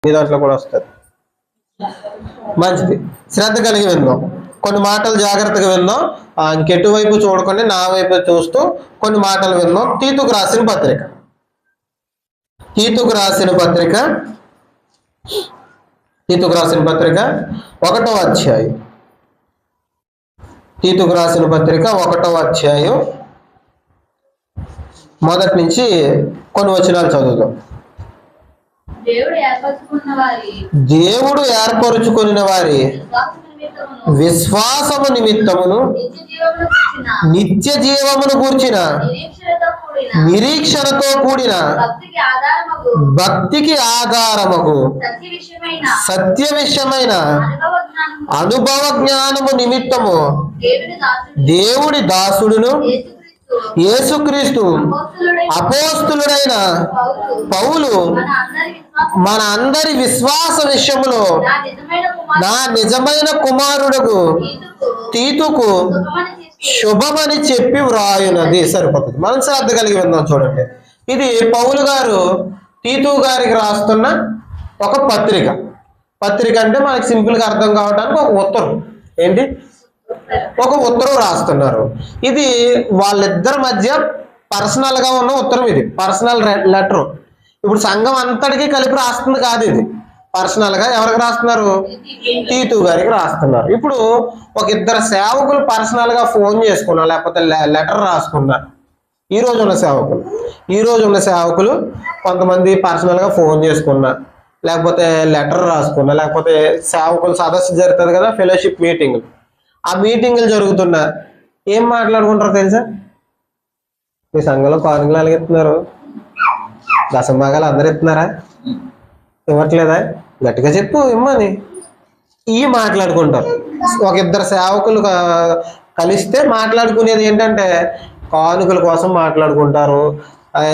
మీ దాంట్లో కూడా వస్తుంది. మంచిది, శ్రద్ధ కలిగి విందాం. కొన్ని మాటలు జాగ్రత్తగా విందాం. ఇంకెటువైపు చూడకుండా నా వైపు చూస్తూ కొన్ని మాటలు విందాం. తీతుకు రాసిన పత్రిక, తీతుకు రాసిన పత్రిక 1వ అధ్యాయం. తీతుకు రాసిన పత్రిక 1వ అధ్యాయం మొదటి నుంచి కొన్ని వచనాలు చదువుదాం. దేవుడు ఏర్పరుచుకున్న వారి విశ్వాసము నిమిత్తమును నిత్య జీవమును గూర్చిన నిరీక్షణతో కూడిన భక్తికి ఆధారముకు సత్య విషయమైన అనుభవ జ్ఞానము నిమిత్తము దేవుడి దాసుడును యేసుక్రీస్తు అపోస్తులుడైన పౌలు మన అందరి విశ్వాస విషయములో నా నిజమైన కుమారుడుకు తీతుకు శుభమని చెప్పి వ్రాయునది. సరిపోతుంది. మనం శ్రద్ధ కలిగి విందాం. చూడండి, ఇది పౌలు గారు తీతు గారికి రాస్తున్న ఒక పత్రిక. పత్రిక అంటే మనకి సింపుల్ గా అర్థం కావడానికి ఒక ఉత్తరం. ఏంటి? ఒక ఉత్తరం రాస్తున్నారు. ఇది వాళ్ళిద్దరి మధ్య పర్సనల్ గా ఉన్న ఉత్తరం. ఇది పర్సనల్ లెటర్. ఇప్పుడు సంఘం అంతటికీ కలిపి రాస్తుంది కాదు. ఇది పర్సనల్ గా ఎవరికి రాస్తున్నారు? తీతు గారికి రాస్తున్నారు. ఇప్పుడు ఒక ఇద్దరు సేవకులు పర్సనల్ గా ఫోన్ చేసుకున్నారు, లేకపోతే లెటర్ రాసుకున్నారు. ఈ రోజు ఉన్న సేవకులు కొంతమంది పర్సనల్ గా ఫోన్ చేసుకున్నారు, లేకపోతే లెటర్ రాసుకున్నారు, లేకపోతే సేవకులు సదస్సు జరుగుతుంది కదా, ఫెలోషిప్ మీటింగ్. ఆ మీటింగులు జరుగుతున్నా ఏం మాట్లాడుకుంటారో తెలుసా? మీ సంఘంలో కానుకలు ఎలాగెత్తున్నారు? దశంభాగాలు అందరు ఎత్తున్నారా? ఇవ్వట్లేదా? గట్టిగా చెప్పు ఇమ్మని. ఇవి మాట్లాడుకుంటారు. ఒక ఇద్దరు సేవకులు కలిస్తే మాట్లాడుకునేది ఏంటంటే కానుకల కోసం మాట్లాడుకుంటారు,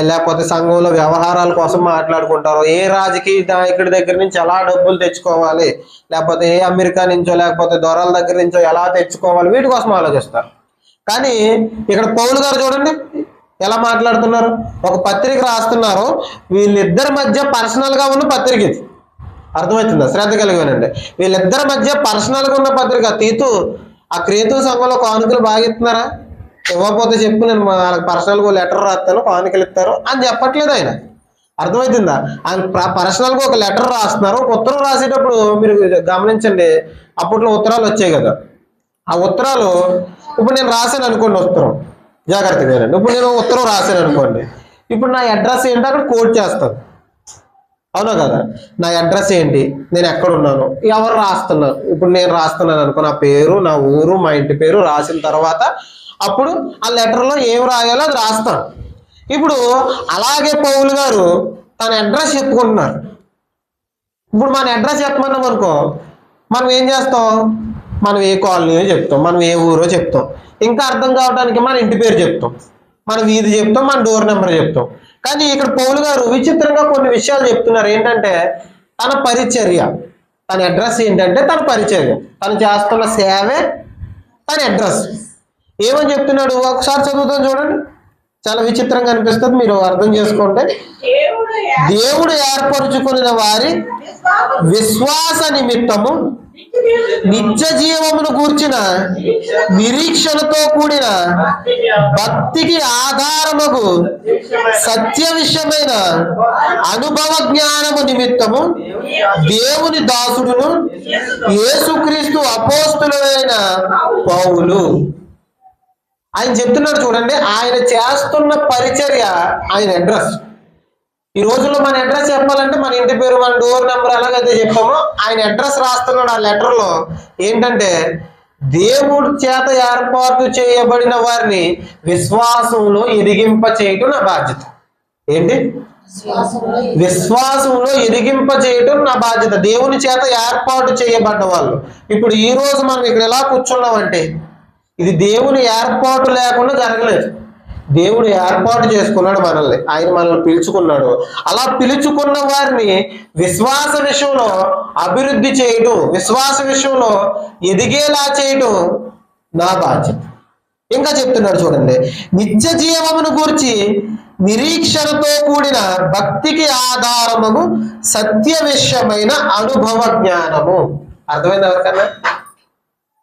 లేకపోతే సంఘంలో వ్యవహారాల కోసం మాట్లాడుకుంటారు. ఏ రాజకీయ నాయకుడి దగ్గర నుంచి ఎలా డబ్బులు తెచ్చుకోవాలి, లేకపోతే ఏ అమెరికా నుంచో లేకపోతే దొరల దగ్గర నుంచో ఎలా తెచ్చుకోవాలి, వీటి కోసం ఆలోచిస్తారు. కానీ ఇక్కడ పౌలు గారు చూడండి ఎలా మాట్లాడుతున్నారు. ఒక పత్రిక రాస్తున్నారు. వీళ్ళిద్దరి మధ్య పర్సనల్ గా ఉన్న పత్రిక ఇది. అర్థమవుతుందా? శ్రద్ధ కలిగినండి. వీళ్ళిద్దరి మధ్య పర్సనల్ గా ఉన్న పత్రిక. తీతు, ఆ క్రీతు సంఘంలో కానుకలు బాగా ఇస్తున్నారా? ఇవ్వకపోతే చెప్పు, నేను పర్సనల్ గా లెటర్ రాస్తాను, కానుకలు ఇస్తారు అని చెప్పట్లేదు ఆయన. అర్థమవుతుందా? ఆయన పర్సనల్ గా ఒక లెటర్ రాస్తున్నారు. ఒక ఉత్తరం రాసేటప్పుడు మీరు గమనించండి, అప్పట్లో ఉత్తరాలు వచ్చాయి కదా. ఆ ఉత్తరాలు ఇప్పుడు నేను రాశాను అనుకోండి, ఉత్తరం జాగ్రత్తగా వినండి. ఇప్పుడు నేను ఉత్తరం రాశాను అనుకోండి, ఇప్పుడు నా అడ్రస్ ఏంటి అక్కడ కోడ్ చేస్తాను, అవునా కదా? నా అడ్రస్ ఏంటి, నేను ఎక్కడున్నాను, ఎవరు రాస్తున్నాను. ఇప్పుడు నేను రాస్తున్నాను అనుకో, నా పేరు, నా ఊరు, మా ఇంటి పేరు రాసిన తర్వాత అప్పుడు ఆ లెటర్లో ఏం రాయాలో అది రాస్తాను. ఇప్పుడు అలాగే పౌలు గారు తన అడ్రస్ చెప్పుకుంటున్నారు. ఇప్పుడు మన అడ్రస్ చెప్పమన్నాం అనుకో, మనం ఏం చేస్తాం? మనం ఏ కాలనీయో చెప్తాం, మనం ఏ ఊరో చెప్తాం. ఇంకా అర్థం కావడానికి మన ఇంటి పేరు చెప్తాం, మన వీధి చెప్తాం, మన డోర్ నెంబర్ చెప్తాం. కానీ ఇక్కడ పౌలు గారు విచిత్రంగా కొన్ని విషయాలు చెప్తున్నారు. ఏంటంటే తన పరిచర్య, తన అడ్రస్ ఏంటంటే తన పరిచర్య, తను చేస్తున్న సేవే తన అడ్రస్. ఏమని చెప్తున్నాడు? ఒకసారి చదువుతాం చూడండి, చాలా విచిత్రంగా అనిపిస్తుంది, మీరు అర్థం చేసుకోండి. దేవుడు ఏర్పరుచుకున్న వారి విశ్వాస నిమిత్తము నిత్య జీవమును గూర్చిన నిరీక్షణతో కూడిన భక్తికి ఆధారముకు సత్య విషయమైన అనుభవ జ్ఞానము నిమిత్తము దేవుని దాసుడును యేసుక్రీస్తు అపోస్తులుడైన పౌలు. ఆయన చెప్తున్నాడు చూడండి, ఆయన చేస్తున్న పరిచర్య ఆయన అడ్రస్. ఈ రోజుల్లో మన అడ్రస్ చెప్పాలంటే మన ఇంటి పేరు, మన డోర్ నెంబర్ ఎలాగైతే చెప్పామో ఆయన అడ్రస్ రాస్తున్నాడు ఆ లెటర్లో. ఏంటంటే దేవుడి చేత ఏర్పాటు చేయబడిన వారిని విశ్వాసంలో ఎదిగింప చేయటం నా బాధ్యత. ఏంటి? విశ్వాసంలో ఎదిగింప చేయటం నా బాధ్యత. దేవుని చేత ఏర్పాటు చేయబడ్డ వాళ్ళు. ఇప్పుడు ఈ రోజు మనం ఇక్కడ ఎలా కూర్చున్నామంటే ఇది దేవుని ఏర్పాటు లేకుండా జరగలేదు. దేవుడు ఏర్పాటు చేసుకున్నాడు మనల్ని, ఆయన మనల్ని పిలుచుకున్నాడు. అలా పిలుచుకున్న వారిని విశ్వాస విషయంలో అభివృద్ధి చేయటం, విశ్వాస విషయంలో ఎదిగేలా చేయటం నా బాధ్యత. ఇంకా చెప్తున్నాడు చూడండి, నిత్య జీవమును గురించి నిరీక్షణతో కూడిన భక్తికి ఆధారము సత్య విషయమైన అనుభవ జ్ఞానము. అర్థమైంది ఎవరికన్నా?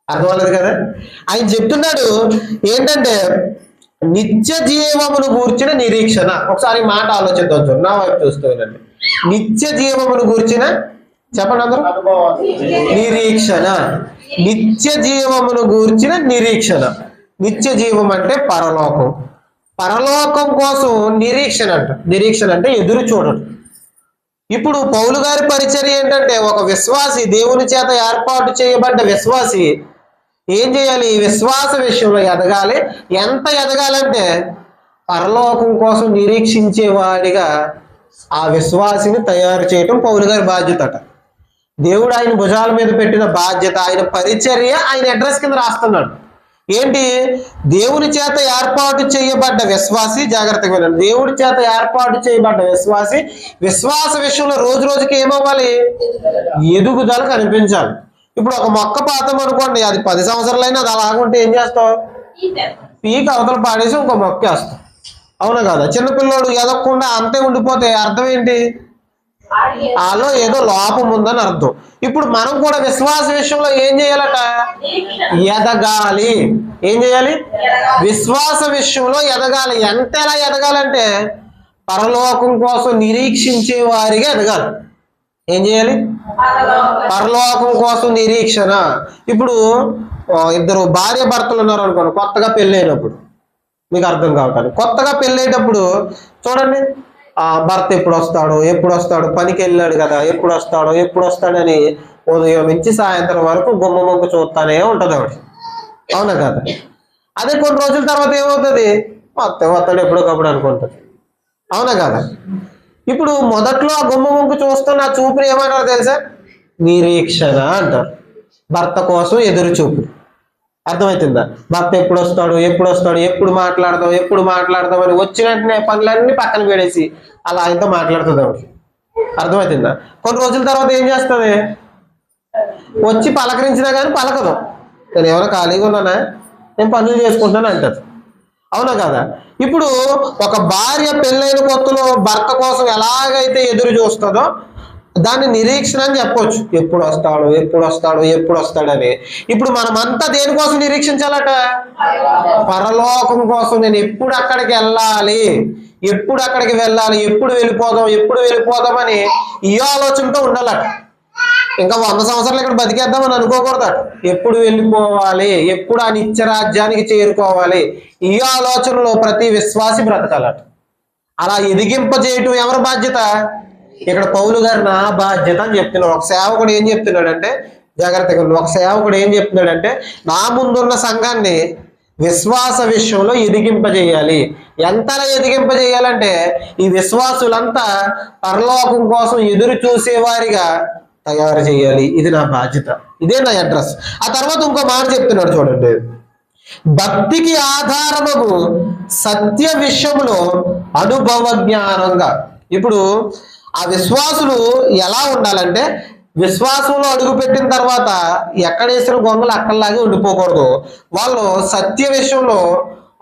అర్థమవుతుంది కదా? ఆయన చెప్తున్నాడు ఏంటంటే నిత్య జీవమును గూర్చిన నిరీక్షణ. ఒకసారి మాట ఆలోచిద్దాం, నా వైపు చూస్తానండి. నిత్య జీవమును గూర్చిన, చెప్పండి అందరూ, నిరీక్షణ. నిత్య జీవమును గూర్చిన నిరీక్షణ. నిత్య జీవం అంటే పరలోకం. పరలోకం కోసం నిరీక్షణ అంట. నిరీక్షణ అంటే ఎదురు చూడటం. ఇప్పుడు పౌలు గారి పరిచర్య ఏంటంటే ఒక విశ్వాసి, దేవుని చేత ఏర్పాటు చేయబడ్డ విశ్వాసి ఏం చేయాలి? విశ్వాస విషయంలో ఎదగాలి. ఎంత ఎదగాలంటే పరలోకం కోసం నిరీక్షించేవాడిగా ఆ విశ్వాసిని తయారు చేయటం పౌలు గారి బాధ్యత. దేవుడు ఆయన భుజాల మీద పెట్టిన బాధ్యత, ఆయన పరిచర్య ఆయన అడ్రస్ కింద రాస్తున్నాడు. ఏంటి? దేవుని చేత ఏర్పాటు చేయబడ్డ విశ్వాసి, జాగ్రత్తగా వినండి, దేవుడి చేత ఏర్పాటు చేయబడ్డ విశ్వాసి విశ్వాస విషయంలో రోజు రోజుకి ఏమవ్వాలి? ఎదుగుదల కనిపించాలి. ఇప్పుడు ఒక మొక్క పాతం అనుకోండి, అది 10 సంవత్సరాలైనా అది అలాగుంటే ఏం చేస్తావు? పీక్ అవతల పాడేసి ఇంకో మొక్క వేస్తావు, అవునా కదా? చిన్నపిల్లోడు ఎదగకుండా అంతే ఉండిపోతే అర్థం ఏంటి? ఆలో ఏదో లోపం ఉందని అర్థం. ఇప్పుడు మనం కూడా విశ్వాస విషయంలో ఏం చేయాలట? ఎదగాలి. ఏం చేయాలి? విశ్వాస విషయంలో ఎదగాలి. ఎంతలా ఎదగాలంటే పరలోకం కోసం నిరీక్షించే వారిగా ఎదగాలి. ఏం చేయాలి? పరలోకం కోసం నిరీక్షణ. ఇప్పుడు ఇద్దరు భార్య భర్తలు ఉన్నారు అనుకోండి, కొత్తగా పెళ్ళైనప్పుడు, మీకు అర్థం కావటానికి, కొత్తగా పెళ్ళేటప్పుడు చూడండి, భర్త ఎప్పుడు వస్తాడు, పనికి వెళ్ళాడు కదా, ఎప్పుడు వస్తాడని ఉదయం నుంచి సాయంత్రం వరకు గుమ్మ మొక్క చూస్తానే ఉంటుంది ఆవిడ, అవునా కదా? అదే కొన్ని రోజుల తర్వాత ఏమవుతుంది? వస్తాడు ఎప్పుడోకప్పుడు అనుకుంటుంది, అవునా కదా? ఇప్పుడు మొదట్లో ఆ గుమ్మ మొక్క చూస్తున్న ఆ చూపుని ఏమంటారు తెలుసా? నిరీక్షణ అంటారు. భర్త కోసం ఎదురు చూపు. అర్థమవుతుందా? భర్త ఎప్పుడు వస్తాడు, ఎప్పుడు మాట్లాడదాం అని వచ్చిన వెంటనే పనులన్నీ పక్కన పెడేసి అలా ఆయనతో మాట్లాడుతుంది ఆవిడ. అర్థమవుతుందా? కొన్ని రోజుల తర్వాత ఏం చేస్తుంది? వచ్చి పలకరించినా కానీ పలకదు. నేను ఏమైనా ఖాళీగా ఉన్నానా, నేను పనులు చేసుకుంటున్నాను అంటది, అవునా కదా? ఇప్పుడు ఒక భార్య పెళ్ళైన కొత్తలో భర్త కోసం ఎలాగైతే ఎదురు చూస్తుందో దాన్ని నిరీక్షణ అని చెప్పొచ్చు. ఎప్పుడు వస్తాడని. ఇప్పుడు మనమంతా దేనికోసం నిరీక్షించాలట? పరలోకం కోసం. నేను ఎప్పుడు అక్కడికి వెళ్ళాలి, ఎప్పుడు వెళ్ళిపోదామని ఈ ఆలోచనతో ఉండాలట. ఇంకా 100 సంవత్సరాలు ఇక్కడ బతికేద్దామని అనుకోకూడదట. ఎప్పుడు వెళ్ళిపోవాలి, ఎప్పుడు ఆ నిత్యరాజ్యానికి చేరుకోవాలి, ఈ ఆలోచనలో ప్రతి విశ్వాసి బ్రతకాలట. అలా ఎదిగింపజేయటం ఎవరి బాధ్యత? ఇక్కడ పౌలు గారు నా బాధ్యత అని చెప్తున్నాడు. ఒక సేవకుడు ఏం చెప్తున్నాడంటే, జాగ్రత్తగా, ఒక సేవకుడు ఏం చెప్తున్నాడంటే, నా ముందున్న సంఘాన్ని విశ్వాస విషయంలో ఎదిగింపజేయాలి. ఎంతలా ఎదిగింపజేయాలంటే ఈ విశ్వాసులంతా పరలోకం కోసం ఎదురు చూసేవారిగా తయారు చేయాలి. ఇది నా బాధ్యత, ఇదే నా అడ్రస్. ఆ తర్వాత ఇంకో మాట చెప్తున్నాడు చూడండి, భక్తికి ఆధారము సత్య విషయంలో అనుభవ జ్ఞానంగా. ఇప్పుడు ఆ విశ్వాసులు ఎలా ఉండాలంటే, విశ్వాసంలో అడుగుపెట్టిన తర్వాత ఎక్కడ వేసిన గొంగలు అక్కడలాగే ఉండిపోకూడదు. వాళ్ళు సత్య విషయంలో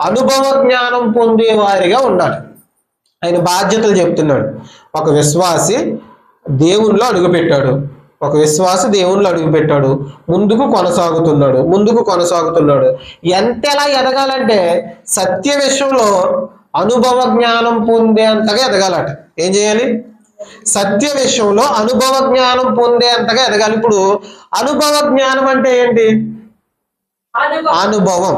అనుభవ జ్ఞానం పొందేవారిగా ఉండాలి. ఆయన బాధ్యతలు చెప్తున్నాడు. ఒక విశ్వాసి దేవునిలో అడుగుపెట్టాడు, ముందుకు కొనసాగుతున్నాడు. ఎంతలా ఎదగాలంటే సత్య విషయంలో అనుభవ జ్ఞానం పొందేంతగా ఎదగాలట. ఏం చేయాలి? సత్య విషయంలో అనుభవ జ్ఞానం పొందేంతగా ఎదగాలి. ఇప్పుడు అనుభవ జ్ఞానం అంటే ఏంటి? అనుభవం.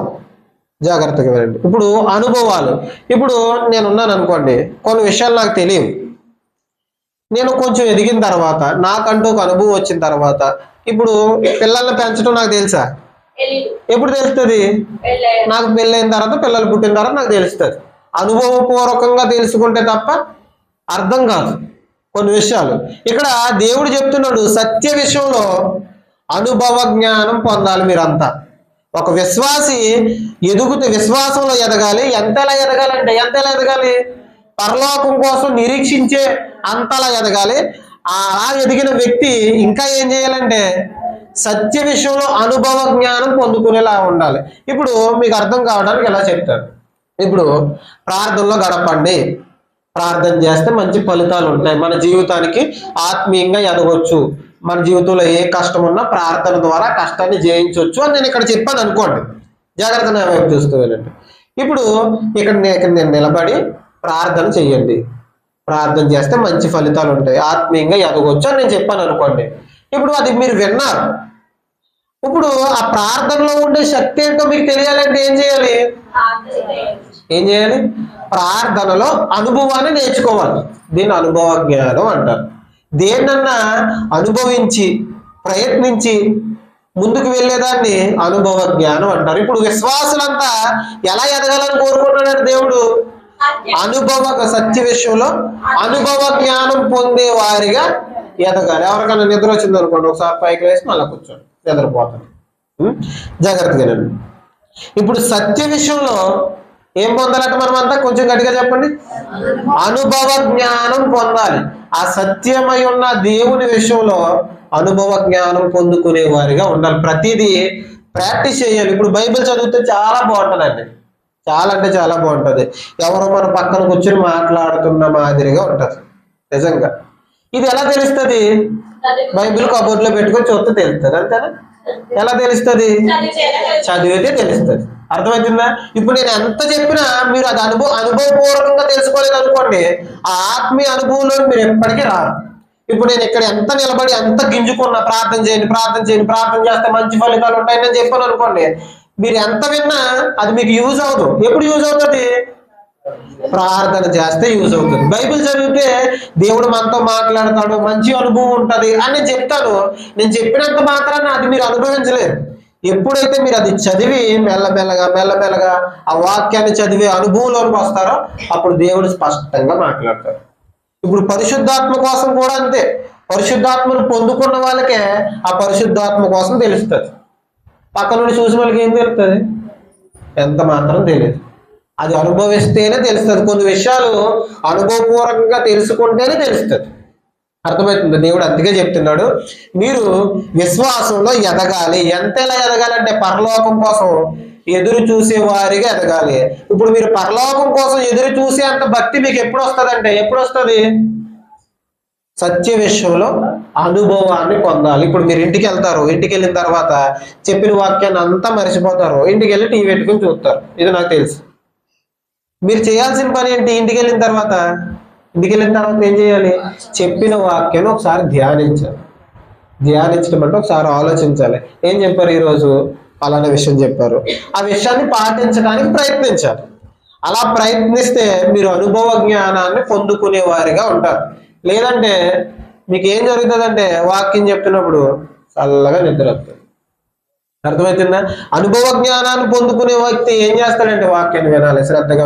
జాగ్రత్తగా వినండి. ఇప్పుడు అనుభవాలు, ఇప్పుడు నేనున్నాను అనుకోండి, కొన్ని విషయాలు నాకు తెలియవు. నేను కొంచెం ఎదిగిన తర్వాత, నాకంటూ ఒక అనుభవం వచ్చిన తర్వాత, ఇప్పుడు పిల్లల్ని పెంచడం నాకు తెలుసా? ఎప్పుడు తెలుస్తుంది? నాకు పెళ్ళైన తర్వాత, పిల్లలు పుట్టిన తర్వాత నాకు తెలుస్తుంది. అనుభవపూర్వకంగా తెలుసుకుంటే తప్ప అర్థం కాదు కొన్ని విషయాలు. ఇక్కడ దేవుడు చెప్తున్నాడు, సత్య విషయంలో అనుభవ జ్ఞానం పొందాలి మీరంతా. ఒక విశ్వాసి విశ్వాసంలో ఎదగాలి. ఎంతలా ఎదగాలి? పరలోకం కోసం నిరీక్షించే అంతలా ఎదగాలి. అలా ఎదిగిన వ్యక్తి ఇంకా ఏం చేయాలంటే సత్య విషయంలో అనుభవ జ్ఞానం పొందుకునేలా ఉండాలి. ఇప్పుడు మీకు అర్థం కావడానికి ఎలా చెప్తారు? ఇప్పుడు ప్రార్థనలో గడపండి, ప్రార్థన చేస్తే మంచి ఫలితాలు ఉంటాయి, మన జీవితానికి ఆత్మీయంగా ఎదగొచ్చు, మన జీవితంలో ఏ కష్టం ఉన్నా ప్రార్థన ద్వారా కష్టాన్ని జయించవచ్చు అని నేను ఇక్కడ చెప్పాను అనుకోండి. జాగ్రత్తగా నా వైపు చూస్తూ వెళ్ళండి. ఇప్పుడు ఇక్కడ నేను నిలబడి ప్రార్థన చెయ్యండి, ప్రార్థన చేస్తే మంచి ఫలితాలు ఉంటాయి, ఆత్మీయంగా ఎదగొచ్చు అని నేను చెప్పాను అనుకోండి. ఇప్పుడు అది మీరు విన్నారు. ఇప్పుడు ఆ ప్రార్థనలో ఉండే శక్తి ఏంటో మీకు తెలియాలంటే ఏం చేయాలి? ప్రార్థనలో అనుభవాన్ని నేర్చుకోవాలి. దీన్ని అనుభవ జ్ఞానం అంటారు. దేన్నన్నా అనుభవించి ప్రయత్నించి ముందుకు వెళ్ళేదాన్ని అనుభవ జ్ఞానం అంటారు. ఇప్పుడు విశ్వాసులంతా ఎలా ఎదగాలని కోరుకుంటున్నాడు దేవుడు? సత్య విషయంలో అనుభవ జ్ఞానం పొందే వారిగా ఎదగాలి. ఎవరికైనా నిద్ర వచ్చింది అనుకోండి, ఒకసారి పైకి వేసి మళ్ళీ కూర్చోండి, నిద్రపోతాడు. జాగ్రత్తగానండి. ఇప్పుడు సత్య విషయంలో ఏం పొందాలంటే మనం అంతా కొంచెం గట్టిగా చెప్పండి, అనుభవ జ్ఞానం పొందాలి. ఆ సత్యమై ఉన్న దేవుని విషయంలో అనుభవ జ్ఞానం పొందుకునే వారిగా ఉండాలి. ప్రతిదీ ప్రాక్టీస్ చేయాలి. ఇప్పుడు బైబిల్ చదివితే చాలా బాగుంటుందండి, చాలా అంటే చాలా బాగుంటుంది. ఎవరో మన పక్కన కూర్చొని మాట్లాడుతున్న మాదిరిగా ఉంటుంది నిజంగా. ఇది ఎలా తెలుస్తుంది? బైబిల్ కబోర్డ్లో పెట్టుకొని చూస్తే తెలుస్తుంది, అంతేనా? ఎలా తెలుస్తుంది? చదివితే తెలుస్తుంది. అర్థమవుతుందా? ఇప్పుడు నేను ఎంత చెప్పినా మీరు అది అనుభవపూర్వకంగా తెలుసుకోలేదు అనుకోండి, ఆ ఆత్మీయ అనుభవంలో మీరు ఎప్పటికీ రారు. ఇప్పుడు నేను ఇక్కడ ఎంత నిలబడి ఎంత గింజుకున్నా ప్రార్థన చేయండి, ప్రార్థన చేయండి, ప్రార్థన చేస్తే మంచి ఫలితాలు ఉంటాయని నేను చెప్పాను అనుకోండి, మీరు ఎంత విన్నా అది మీకు యూజ్ అవ్వదు. ఎప్పుడు యూజ్ అవుతుంది? ప్రార్థన చేస్తే యూజ్ అవుతుంది. బైబిల్ చదివితే దేవుడు మనతో మాట్లాడతాడు, మంచి అనుభవం ఉంటుంది అని నేను చెప్తాను. నేను చెప్పినంత మాత్రాన అది మీరు అనుభవించలేరు. ఎప్పుడైతే మీరు అది చదివి మెల్లమెల్లగా ఆ వాక్యాన్ని చదివి అనుభవంలోకి వస్తారో అప్పుడు దేవుడు స్పష్టంగా మాట్లాడతారు. ఇప్పుడు పరిశుద్ధాత్మ కోసం కూడా అంతే. పరిశుద్ధాత్మను పొందుకున్న వాళ్ళకే ఆ పరిశుద్ధాత్మ కోసం తెలుస్తుంది. పక్క నుండి చూసిన వాళ్ళకి ఏం తెలుస్తుంది? ఎంత మాత్రం తెలియదు. అది అనుభవిస్తేనే తెలుస్తుంది. కొన్ని విషయాలు అనుభవపూర్వకంగా తెలుసుకుంటేనే తెలుస్తుంది. అర్థమవుతుంది? దేవుడు అందుకే చెప్తున్నాడు, మీరు విశ్వాసంలో ఎదగాలి. ఎంతలా ఎదగాలంటే పరలోకం కోసం ఎదురు చూసే వారిగా ఎదగాలి. ఇప్పుడు మీరు పరలోకం కోసం ఎదురు చూసే అంత భక్తి మీకు ఎప్పుడు వస్తుందంటే, ఎప్పుడు వస్తుంది? సత్య విషయంలో అనుభవాన్ని పొందాలి. ఇప్పుడు మీరు ఇంటికి వెళ్తారు, ఇంటికి వెళ్ళిన తర్వాత చెప్పిన వాక్యాన్ని అంతా మర్చిపోతారు, ఇంటికి వెళ్ళి టీవీ పెట్టుకుని చూస్తారు. ఇది నాకు తెలుసు. మీరు చేయాల్సిన పని ఏంటి? ఇంటికి వెళ్ళిన తర్వాత ఏం చేయాలి? చెప్పిన వాక్యాన్ని ఒకసారి ధ్యానించాలి. ధ్యానించడం అంటే ఒకసారి ఆలోచించాలి. ఏం చెప్పారు ఈరోజు? అలానే విషయం చెప్పారు. ఆ విషయాన్ని పాటించడానికి ప్రయత్నించాలి. అలా ప్రయత్నిస్తే మీరు అనుభవ జ్ఞానాన్ని పొందుకునే వారిగా ఉంటారు. లేదంటే మీకు ఏం జరుగుతుందంటే వాక్యం చెప్తున్నప్పుడు చల్లగా నిద్ర వస్తుంది. అర్థమవుతుందా? అనుభవ జ్ఞానాన్ని పొందుకునే వ్యక్తి ఏం చేస్తాడంటే వాక్యాన్ని వినాలి, శ్రద్ధగా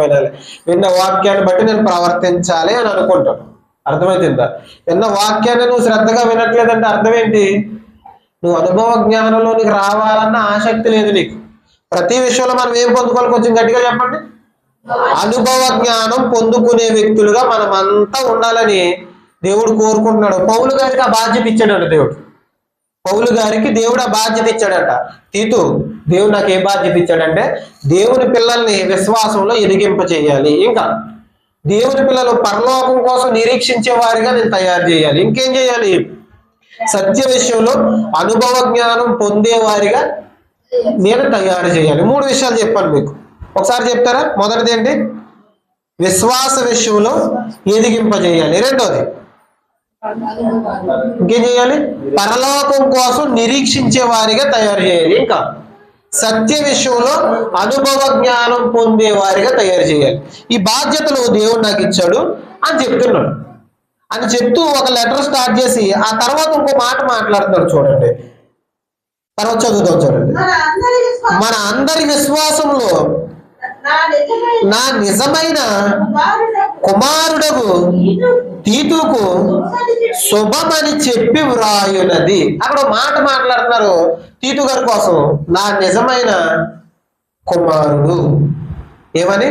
వినాలి. విన్న వాక్యాన్ని బట్టి నేను ప్రవర్తించాలి అని అనుకుంటాను. అర్థమవుతుందా? విన్న వాక్యాన్ని నువ్వు శ్రద్ధగా వినట్లేదంటే అర్థం ఏంటి? నువ్వు అనుభవ జ్ఞానంలోనికి రావాలన్న ఆసక్తి లేదు నీకు. ప్రతి విషయంలో మనం ఏం పొందుకోవాలి? కొంచెం గట్టిగా చెప్పండి. అనుభవ జ్ఞానం పొందుకునే వ్యక్తులుగా మనం అంతా ఉండాలని దేవుడు కోరుకుంటున్నాడు. పౌలు గారికి ఆ బాధ్యత ఇచ్చాడు దేవుడు. పౌలు గారికి దేవుడు ఆ బాధ్యత ఇచ్చాడట. తీతు, దేవుడు నాకు ఏ బాధ్యత ఇచ్చాడంటే దేవుని పిల్లల్ని విశ్వాసంలో ఎదిగింప చేయాలి, ఇంకా దేవుని పిల్లలు పరలోకం కోసం నిరీక్షించే వారిగా నేను తయారు చేయాలి. ఇంకేం చేయాలి? సత్య విషయంలో అనుభవ జ్ఞానం పొందేవారిగా నేను తయారు చేయాలి. 3 విషయాలు చెప్పాను మీకు, ఒకసారి చెప్తారా? మొదటిది ఏంటి? విశ్వాస విషయంలో ఎదిగింపజేయాలి. రెండోది ఇంకేం చేయాలి? పరలోకం కోసం నిరీక్షించే వారిగా తయారు చేయాలి. ఇంకా సత్య విషయంలో అనుభవ జ్ఞానం పొందే వారిగా తయారు చేయాలి. ఈ బాధ్యతలు దేవుడు నాకు ఇచ్చాడు అని చెప్తున్నాడు. అని చెప్తూ ఒక లెటర్ స్టార్ట్ చేసి ఆ తర్వాత ఇంకో మాట మాట్లాడుతున్నాడు. చూడండి, తర్వాత చదువుతాం. చూడండి, మన అందరి విశ్వాసంలో నా నిజమైన కుమారుడకు తీతుకు శుభమని చెప్పి వ్రాయునది. అక్కడ మాట మాట్లాడుతున్నారు తీతు గారి కోసం. నా నిజమైన కుమారుడు ఏమని?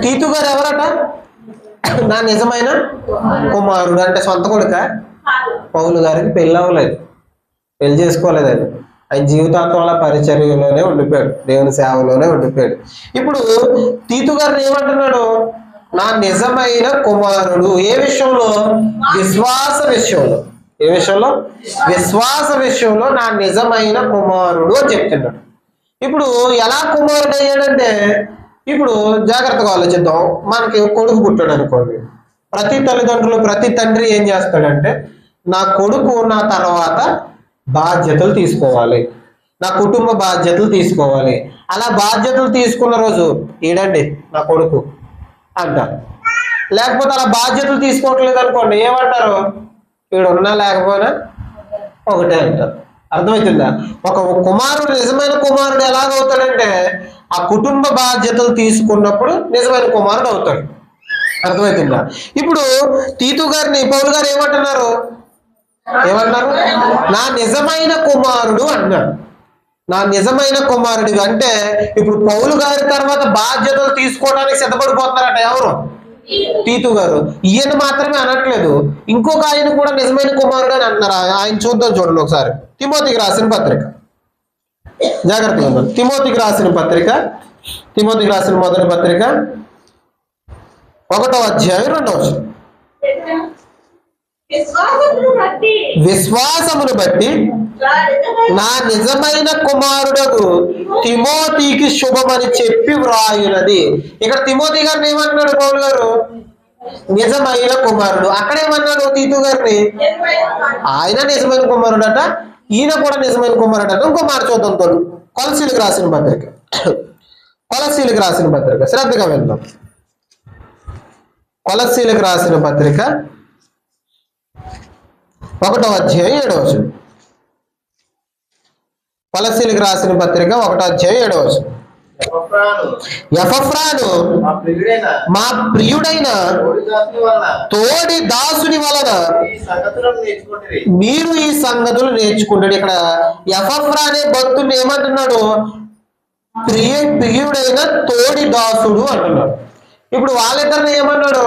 తీతు గారు ఎవరట? నా నిజమైన కుమారుడు అంటే సొంత కొడుక? పౌలు గారికి పెళ్ళి అవ్వలేదు, పెళ్లి చేసుకోలేదు. అది ఆయన జీవితాంతంలో పరిచర్యలోనే ఉండిపోయాడు, దేవుని సేవలోనే ఉండిపోయాడు. ఇప్పుడు తీతు గారిని ఏమంటున్నాడు? నా నిజమైన కుమారుడు. ఏ విషయంలో? విశ్వాస విషయంలో. ఏ విషయంలో? విశ్వాస విషయంలో నా నిజమైన కుమారుడు అని చెప్తున్నాడు. ఇప్పుడు ఎలా కుమారుడు అయ్యాడంటే, ఇప్పుడు జాగ్రత్తగా ఆలోచిద్దాం. మనకి కొడుకు పుట్టాడు అనుకోండి, ప్రతి తల్లిదండ్రులు, ప్రతి తండ్రి ఏం చేస్తాడంటే, నా కొడుకు నా తర్వాత బాధ్యతలు తీసుకోవాలి, నా కుటుంబ బాధ్యతలు తీసుకోవాలి. అలా బాధ్యతలు తీసుకున్న రోజు ఈడండి నా కొడుకు అంటారు. లేకపోతే అలా బాధ్యతలు తీసుకోవట్లేదు అనుకోండి, ఏమంటారు? వీడున్నా లేకపోయినా ఒకటే అంటారు. అర్థమవుతుందా? ఒక కుమారుడు, నిజమైన కుమారుడు ఎలాగవుతాడంటే, ఆ కుటుంబ బాధ్యతలు తీసుకున్నప్పుడు నిజమైన కుమారుడు అవుతాడు. అర్థమవుతుందా? ఇప్పుడు తీతు గారిని పౌలు గారు ఏమంటున్నారు? నా నిజమైన కుమారుడు అన్నాడు. నా నిజమైన కుమారుడు అంటే ఇప్పుడు పౌలు గారి తర్వాత బాధ్యతలు తీసుకోవడానికి సిద్ధపడిపోతున్నారట. ఎవరు? తీతు గారు. ఈయన మాత్రమే అనట్లేదు, ఇంకొక ఆయన కూడా నిజమైన కుమారుడు అని అంటున్నారు. ఆయన చూద్దాం, చూడండి ఒకసారి. తిమోతికి రాసిన పత్రిక, జాగ్రత్తగా ఉందాం. తిమోతికి రాసిన పత్రిక, తిమోతికి రాసిన మొదటి పత్రిక 1వ అధ్యాయం 2వ వచనం. విశ్వాసమును బట్టి నా నిజమైన కుమారుడు తిమోతికి శుభమని చెప్పి వ్రాయునది. ఇక్కడ తిమోతి గారిని ఏమన్నాడు పౌలు గారు? నిజమైన కుమారుడు. అక్కడేమన్నాడు తీతు గారిని? ఆయన నిజమైన కుమారుడు అట, ఈయన కూడా నిజమైన కుమారుడు అట. ఇంకో మాట చూద్దాం. కొలసీలకు రాసిన పత్రిక, కొలసీలకు రాసిన పత్రిక శ్రద్ధగా వెళ్దాం. కొలసీలకు రాసిన పత్రిక 1వ అధ్యాయం 7వ వచనం. కొలసీలకు రాసిన పత్రిక 1వ అధ్యాయం 7వ వచనం. ఎపఫ్రాను మా ప్రియుడైన తోడి దాసుని వలన మీరు ఈ సంగతులు నేర్చుకుంటాడు. ఇక్కడ ఎపఫ్రా అనే భక్తుడిని ఏమంటున్నాడు? ప్రియుడైన తోడి దాసుడు అంటున్నాడు. ఇప్పుడు వాళ్ళిద్దరిని ఏమన్నాడు?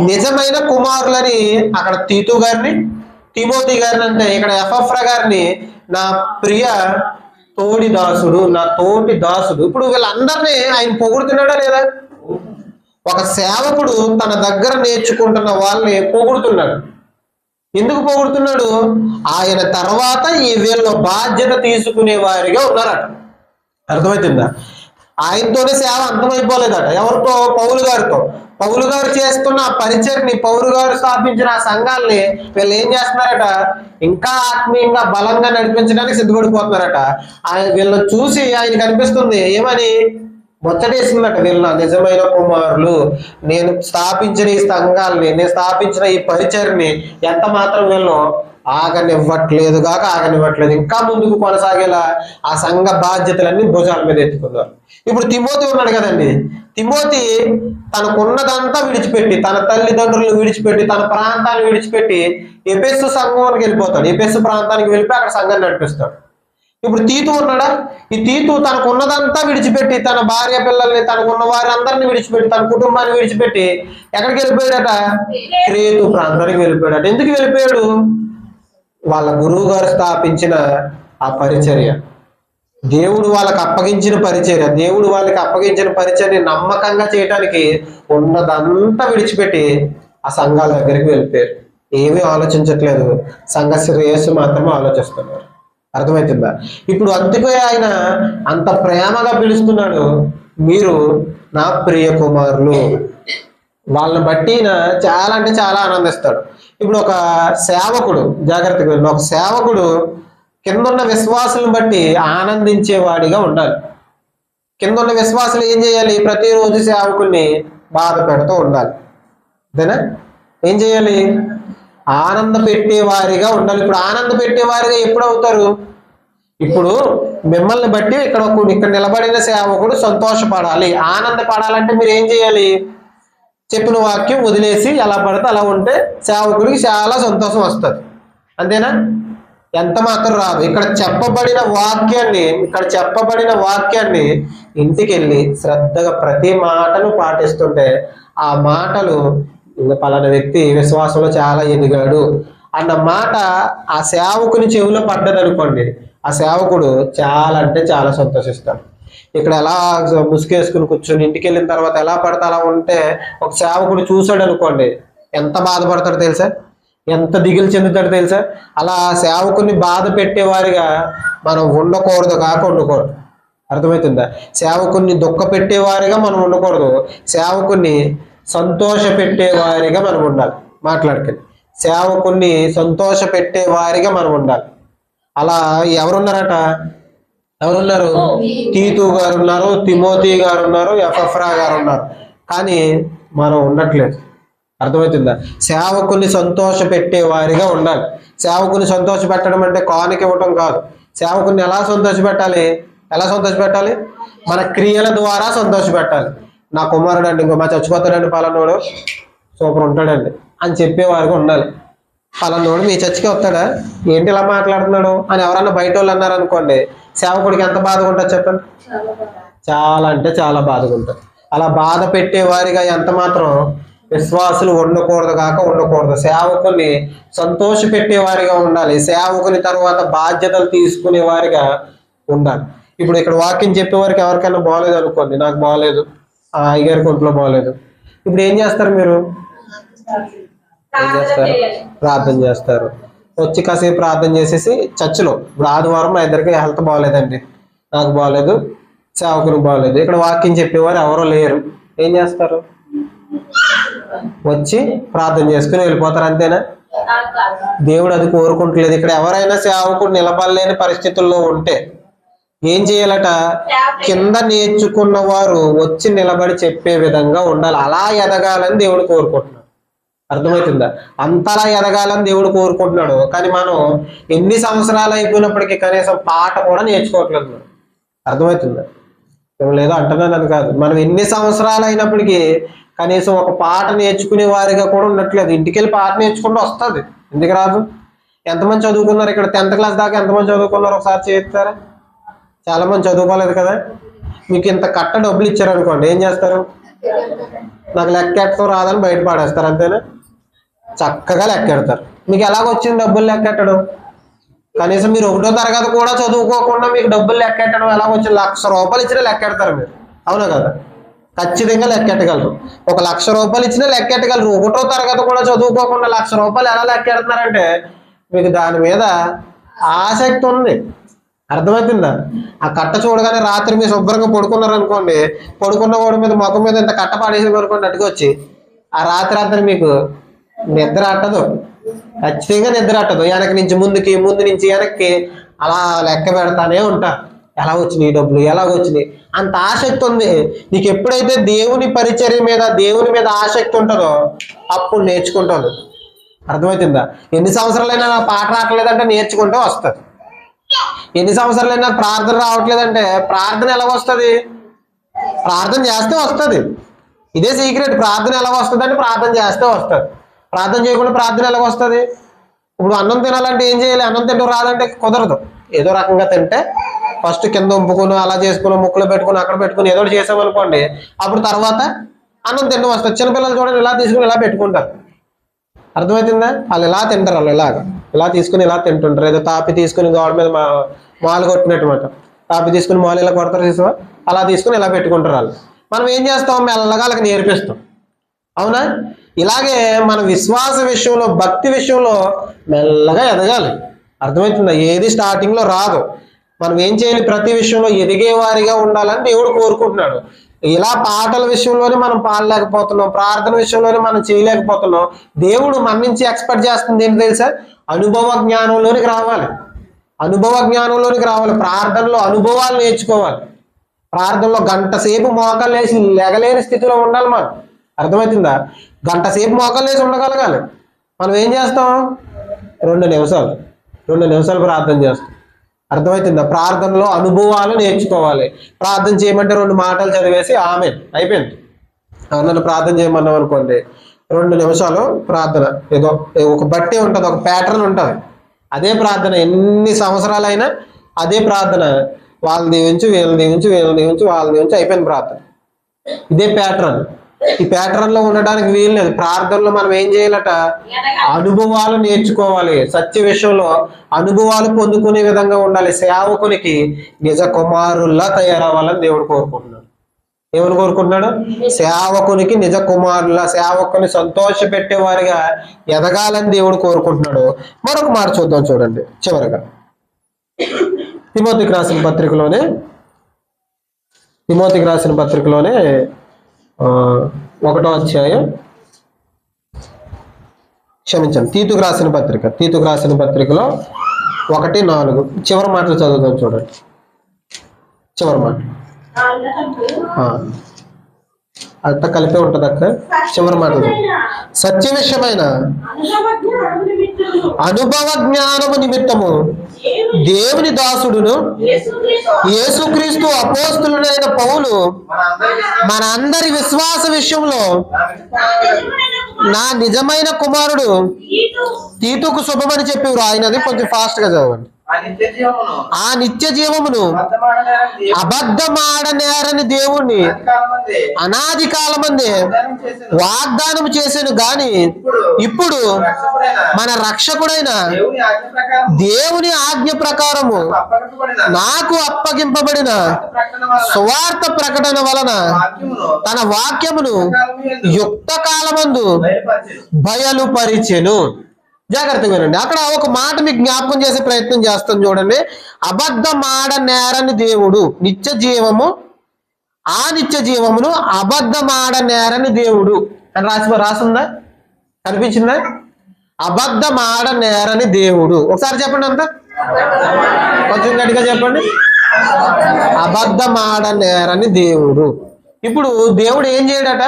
నిజమైన కుమారులని అక్కడ తీతు గారిని, తిమోతి గారిని అంటే ఇక్కడ ఎపఫ్రా గారిని నా ప్రియ తోడి దాసుడు, నా తోటి దాసుడు. ఇప్పుడు వీళ్ళందరినీ ఆయన పొగుడుతున్నాడా లేదా? ఒక సేవకుడు తన దగ్గర నేర్చుకుంటున్న వాళ్ళని పొగుడుతున్నాడు. ఎందుకు పొగుడుతున్నాడు? ఆయన తర్వాత ఈ వీళ్ళు బాధ్యత తీసుకునే వారిగా ఉన్నారట. అర్థమవుతుందా? ఆయనతోనే సేవ అంతమైపోలేదట. ఎవరితో? పౌలు గారితో. పౌలు గారు చేస్తున్న పరిచర్ని, పౌలు గారు స్థాపించిన ఆ సంఘాలని వీళ్ళు ఏం చేస్తున్నారట? ఇంకా ఆత్మీయంగా బలంగా నడిపించడానికి సిద్ధపడిపోతున్నారట. వీళ్ళని చూసి ఆయనకు అనిపిస్తుంది ఏమని? ముచ్చటేసిందట, వీళ్ళ నిజమైన కుమారులు, నేను స్థాపించిన ఈ సంఘాలని, నేను స్థాపించిన ఈ పరిచర్ని ఎంత మాత్రం వీళ్ళు ఆగనివ్వట్లేదు ఇంకా ముందుకు కొనసాగేలా ఆ సంఘ బాధ్యతలన్నీ భుజాల మీద ఎత్తుకున్నారు. ఇప్పుడు తిమోతి ఉన్నాడు కదండి, తిమోతి తనకున్నదంతా విడిచిపెట్టి, తన తల్లిదండ్రులను విడిచిపెట్టి, తన ప్రాంతాన్ని విడిచిపెట్టి ఎఫెసు సంఘానికి వెళ్ళిపోతాడు. ఎఫెసు ప్రాంతానికి వెళ్ళిపోయి అక్కడ సంఘాన్ని నడిపిస్తాడు. ఇప్పుడు తీతు ఉన్నాడా? ఈ తీతు తనకున్నదంతా విడిచిపెట్టి, తన భార్య పిల్లల్ని, తనకున్న వారి అందరిని విడిచిపెట్టి, తన కుటుంబాన్ని విడిచిపెట్టి ఎక్కడికి వెళ్ళిపోయాడట? క్రేతు ప్రాంతానికి వెళ్ళిపోయాడట. ఎందుకు వెళ్ళిపోయాడు? వాళ్ళ గురువు గారు స్థాపించిన ఆ పరిచర్య, దేవుడు వాళ్ళకి అప్పగించిన పరిచర్య, దేవుడు వాళ్ళకి అప్పగించిన పరిచర్ని నమ్మకంగా చేయడానికి ఉన్నదంతా విడిచిపెట్టి ఆ సంఘాల దగ్గరికి వెళ్ళిపోయారు. ఏమీ ఆలోచించట్లేదు, సంఘ శ్రేయస్సు మాత్రమే ఆలోచిస్తున్నారు. అర్థమవుతుందా? ఇప్పుడు అందుకే ఆయన అంత ప్రేమగా పిలుస్తున్నాడు, మీరు నా ప్రియ కుమారులు. వాళ్ళని బట్టి చాలా అంటే చాలా ఆనందిస్తాడు. ఇప్పుడు ఒక సేవకుడు, జాగ్రత్తగా ఒక సేవకుడు కిందున్న విశ్వాసులను బట్టి ఆనందించేవాడిగా ఉండాలి. కిందున్న విశ్వాసులు ఏం చేయాలి? ప్రతిరోజు సేవకుల్ని బాధ పెడుతూ ఉండాలి. అంతేనా? ఏం చేయాలి? ఆనంద పెట్టేవారిగా ఉండాలి. ఇప్పుడు ఆనంద పెట్టేవారిగా ఎప్పుడు అవుతారు? ఇప్పుడు మిమ్మల్ని బట్టి ఇక్కడ నిలబడిన సేవకుడు సంతోషపడాలి, ఆనందపడాలంటే మీరు ఏం చేయాలి? చెప్పిన వాక్యం వదిలేసి ఎలా పడితే అలా ఉంటే సేవకుడికి చాలా సంతోషం వస్తుంది. అంతేనా? ఎంత మాత్రం రాదు. ఇక్కడ చెప్పబడిన వాక్యాన్ని ఇంటికి వెళ్ళి శ్రద్ధగా ప్రతి మాటను పాటిస్తుంటే ఆ మాటలు పలానా వ్యక్తి విశ్వాసంలో చాలా ఎదిగాడు, అన్న మాట ఆ సేవకుని చెవిలో పడ్డది అనుకోండి, ఆ సేవకుడు చాలా అంటే చాలా సంతోషిస్తాడు. ఇక్కడ ఎలా ముసుగేసుకుని కూర్చొని ఇంటికి వెళ్ళిన తర్వాత ఎలా పడితే అలా ఉంటే ఒక సేవకుడు చూశాడు అనుకోండి, ఎంత బాధపడతాడు తెలుసా, ఎంత దిగులు చెందుతాడు తెలుసా. అలా సేవకుని బాధ పెట్టేవారిగా మనం ఉండకూడదు కాక ఉండకూడదు. అర్థమవుతుందా? సేవకుని దుఃఖ పెట్టేవారిగా మనం ఉండకూడదు, సేవకుని సంతోష పెట్టేవారిగా మనం ఉండాలి. మాట్లాడుకుని సేవకుని సంతోష పెట్టేవారిగా మనం ఉండాలి. అలా ఎవరున్నారట? ఎవరున్నారు? తీతు గారు ఉన్నారు, తిమోతి గారు ఉన్నారు, ఎపఫ్రా గారు ఉన్నారు. కానీ మనం ఉండట్లేదు. అర్థమవుతుందా? సేవకుని సంతోష పెట్టేవారిగా ఉండాలి. సేవకుని సంతోష పెట్టడం అంటే కానుక ఇవ్వటం కాదు. సేవకుని ఎలా సంతోష పెట్టాలి? ఎలా సంతోష పెట్టాలి? మన క్రియల ద్వారా సంతోష పెట్టాలి. నా కుమారుడు అండి, ఇంకో మా చచ్చిపోతాడండి, పలానోడు సూపర్ ఉంటాడండి అని చెప్పేవారిగా ఉండాలి. పలానోడు మీ చర్చికి వస్తాడా, ఏంటి ఇలా మాట్లాడుతున్నాడు అని ఎవరన్నా బయట వాళ్ళు అన్నారు అనుకోండి, సేవకుడికి ఎంత బాధగా ఉంటుంది చెప్పండి. చాలా అంటే చాలా బాధగా ఉంటుంది. అలా బాధ పెట్టేవారిగా ఎంత మాత్రం విశ్వాసులు ఉండకూడదు కాక ఉండకూడదు. సేవకుని సంతోష పెట్టేవారిగా ఉండాలి. సేవకుని తర్వాత బాధ్యతలు తీసుకునే వారిగా ఉండాలి. ఇప్పుడు ఇక్కడ వాక్యం చెప్పేవారికి ఎవరికైనా బాగలేదు అనుకోండి, నాకు బాగలేదు, ఆ అయ్యగారికి ఒంట్లో బాగలేదు, ఇప్పుడు ఏం చేస్తారు మీరు? ఏం చేస్తారు? ప్రార్థన చేస్తారు. వచ్చి కాసేపు ప్రార్థన చేసేసి చర్చిలో, ఇప్పుడు ఆదివారం మా ఇద్దరికి హెల్త్ బాగలేదండి, నాకు బాగలేదు, సేవకునికి బాగలేదు, ఇక్కడ వాక్యం చెప్పేవారు ఎవరో లేరు, ఏం చేస్తారు? వచ్చి ప్రార్థన చేసుకుని వెళ్ళిపోతారు. అంతేనా? దేవుడు అది కోరుకుంటలేదు. ఇక్కడ ఎవరైనా సేవకుడు నిలబడలేని పరిస్థితుల్లో ఉంటే ఏం చేయాలట? కింద నేర్చుకున్న వారు వచ్చి నిలబడి చెప్పే విధంగా ఉండాలి. అలా ఎదగాలని దేవుడు కోరుకుంటున్నాడు. అర్థమవుతుందా? అంతలా ఎదగాలని దేవుడు కోరుకుంటున్నాడు. కానీ మనం ఎన్ని సంవత్సరాలు అయిపోయినప్పటికీ కనీసం పాట కూడా నేర్చుకోవట్లేదు. అర్థమవుతుందా? లేదో అంటున్నాను అది కాదు, మనం ఎన్ని సంవత్సరాలు అయినప్పటికీ కనీసం ఒక పాట నేర్చుకునే వారిగా కూడా ఉండట్లేదు. ఇంటికి వెళ్ళి పాట నేర్చుకుంటూ వస్తుంది, ఎందుకు రాదు? ఎంతమంది చదువుకున్నారు ఇక్కడ? 10th క్లాస్ దాకా ఎంతమంది చదువుకున్నారు ఒకసారి చేస్తారా? చాలా మంది చదువుకోలేదు కదా. మీకు ఇంత కట్ట డబ్బులు ఇచ్చారనుకోండి, ఏం చేస్తారు? నాకు లెక్కెట్టడం రాదని బయట పాడేస్తారు. అంతేనా? చక్కగా లెక్కెడతారు. మీకు ఎలాగొచ్చింది డబ్బులు లెక్కెట్టడం? కనీసం మీరు 1వ తరగతి కూడా చదువుకోకుండా మీకు డబ్బులు లెక్కెట్టడం ఎలాగొచ్చింది? 1,00,000 రూపాయలు ఇచ్చినా లెక్కెడతారు మీరు, అవునా కదా? ఖచ్చితంగా లెక్కెట్టగలరు. 1,00,000 రూపాయలు ఇచ్చినా లెక్కెట్టగలరు. 1వ తరగతి కూడా చదువుకోకుండా 1,00,000 రూపాయలు ఎలా లెక్కెడుతున్నారంటే మీకు దాని మీద ఆసక్తి ఉంది. అర్థమవుతుందా? ఆ కట్ట చూడగానే రాత్రి మీరు శుభ్రంగా పడుకున్నారనుకోండి, పడుకున్న వాడి మీద ముఖం మీద ఇంత కట్ట పాడేసి అనుకోండి, అట్టుకొచ్చి ఆ రాత్రి అంతా మీకు నిద్ర అట్టదు, ఖచ్చితంగా నిద్ర అట్టదు. వెనక నుంచి ముందుకి, ముందు నుంచి వెనక్కి అలా లెక్క పెడతానే ఉంటారు. ఎలా వచ్చినాయి డబ్బులు, ఎలాగొచ్చినాయి? అంత ఆసక్తి ఉంది నీకు. ఎప్పుడైతే దేవుని పరిచర్య మీద, దేవుని మీద ఆసక్తి ఉంటుందో అప్పుడు నేర్చుకుంటాను. అర్థమవుతుందా? ఎన్ని సంవత్సరాలైనా నా పాట రావట్లేదంటే నేర్చుకుంటే వస్తుంది. ఎన్ని సంవత్సరాలైనా ప్రార్థన రావట్లేదంటే ప్రార్థన ఎలా వస్తుంది? ప్రార్థన చేస్తే వస్తుంది. ఇదే సీక్రెట్. ప్రార్థన ఎలా వస్తుంది అంటే ప్రార్థన చేస్తే వస్తుంది. ప్రార్థన చేయకుండా ప్రార్థన ఎలా వస్తుంది? ఇప్పుడు అన్నం తినాలంటే ఏం చేయాలి? అన్నం తింటూ రాదంటే కుదరదు. ఏదో రకంగా తింటే ఫస్ట్ కింద ఉంపుకుని అలా చేసుకుని ముక్కులో పెట్టుకుని అక్కడ పెట్టుకుని ఏదో చేసామనుకోండి, అప్పుడు తర్వాత అన్నం తింటూ వస్తుంది. చిన్నపిల్లలు చూడండి, ఇలా తీసుకుని ఇలా పెట్టుకుంటారు. అర్థమవుతుందా? వాళ్ళు ఇలా తింటారు, వాళ్ళు ఇలా తీసుకుని ఇలా తింటుంటారు. ఏదో తాపి తీసుకుని గోడ మీద మాలు కొట్టినట్టుమాట, తాపి తీసుకుని మాలు ఇలా కొడతారు చూసావా, అలా తీసుకుని ఇలా పెట్టుకుంటారు వాళ్ళు. మనం ఏం చేస్తాం? మెల్లగా వాళ్ళకి నేర్పిస్తాం, అవునా? ఇలాగే మన విశ్వాస విషయంలో, భక్తి విషయంలో మెల్లగా ఎదగాలి. అర్థమవుతుందా? ఏది స్టార్టింగ్లో రాదు. మనం ఏం చేయాలి? ప్రతి విషయంలో ఎదిగేవారిగా ఉండాలని దేవుడు కోరుకుంటున్నాడు. ఇలా పాటల విషయంలోనే మనం పాడలేకపోతున్నాం, ప్రార్థన విషయంలోనే మనం చేయలేకపోతున్నాం. దేవుడు మన నుంచి ఎక్స్పెక్ట్ చేస్తుంది ఏంటి తెలుసా? అనుభవ జ్ఞానంలోనికి రావాలి. అనుభవ జ్ఞానంలోనికి రావాలి. ప్రార్థనలో అనుభవాలు నేర్చుకోవాలి. ప్రార్థనలో గంట సేపు మోకాలు వేసి లెగలేని స్థితిలో ఉండాలి మనం. అర్థమవుతుందా? గంట సేపు మోకాలు వేసి ఉండగలగాలి. మనం ఏం చేస్తాం? 2 నిమిషాలు ప్రార్థన చేస్తాం. అర్థమవుతుందా? ప్రార్థనలో అనుభవాలు నేర్చుకోవాలి. ప్రార్థన చేయమంటే 2 మాటలు చదివేసి ఆమెన్ అయిపోయింది. నన్ను ప్రార్థన చేయమన్నాం అనుకోండి, 2 నిమిషాలు ప్రార్థన. ఏదో ఒక బట్టి ఉంటుంది, ఒక ప్యాటర్న్ ఉంటుంది. అదే ప్రార్థన ఎన్ని సంవత్సరాలైనా అదే ప్రార్థన. వాళ్ళని దీవించు, వీళ్ళని దీవించు, వీళ్ళని దీవించు, వాళ్ళని దీవించు, అయిపోయింది ప్రార్థన. ఇదే ప్యాటర్న్. ఈ ప్యాటర్న్ లో ఉండడానికి వీల్లేదు. ప్రార్థనలో మనం ఏం చేయాలట? అనుభవాలు నేర్చుకోవాలి. సత్య విషయంలో అనుభవాలు పొందుకునే విధంగా ఉండాలి. సేవకునికి నిజ కుమారుల్లా తయారవ్వాలని దేవుడు కోరుకుంటున్నాడు. ఏమని కోరుకుంటున్నాడు? సేవకునికి నిజ కుమారుల, సేవకుని సంతోష పెట్టేవారిగా ఎదగాలని దేవుడు కోరుకుంటున్నాడు. మరొక మాట చూద్దాం చూడండి చివరగా. తిమోతికి రాసిన పత్రికలోనే 1వ అధ్యాయం, క్షమించండి, తీతుకు రాసిన పత్రికలో 1:4 చివరి మాటలు చదువుదాం చూడండి. చివరి మాట అంత కలిపే ఉంటది అక్క. చివరి మాటలు సత్య విషయమైన అనుభవ జ్ఞానము నిమిత్తము దేవుని దాసుడును యేసుక్రీస్తు అపోస్తులుడైన పౌలు మన అందరి విశ్వాస విషయంలో నా నిజమైన కుమారుడు తీతుకు శుభమని చెప్పేవారు. ఆయనది కొంచెం ఫాస్ట్ గా చదవండి. ఆ నిత్య జీవమును అబద్ధమాడనేరని దేవుణ్ణి అనాది కాలమందే వాగ్దానం చేసాను గాని ఇప్పుడు మన రక్షకుడైన దేవుని ఆజ్ఞ ప్రకారము నాకు అప్పగింపబడిన సువార్త ప్రకటన వలన తన వాక్యమును యుక్త కాలమందు బయలుపరిచెను. జాగ్రత్తగా వినండి. అక్కడ ఒక మాట మీకు జ్ఞాపకం చేసే ప్రయత్నం చేస్తాను చూడండి. అబద్ధమాడనేరని దేవుడు, నిత్య జీవము, ఆ నిత్య జీవమును అబద్ధమాడనేరని దేవుడు అని రాసిందా? కనిపించిందా? అబద్ధమాడనేరని దేవుడు. ఒకసారి చెప్పండి అంతా, కొంచెం గట్టిగా చెప్పండి. అబద్ధమాడనేరని దేవుడు. ఇప్పుడు దేవుడు ఏం చేయడట?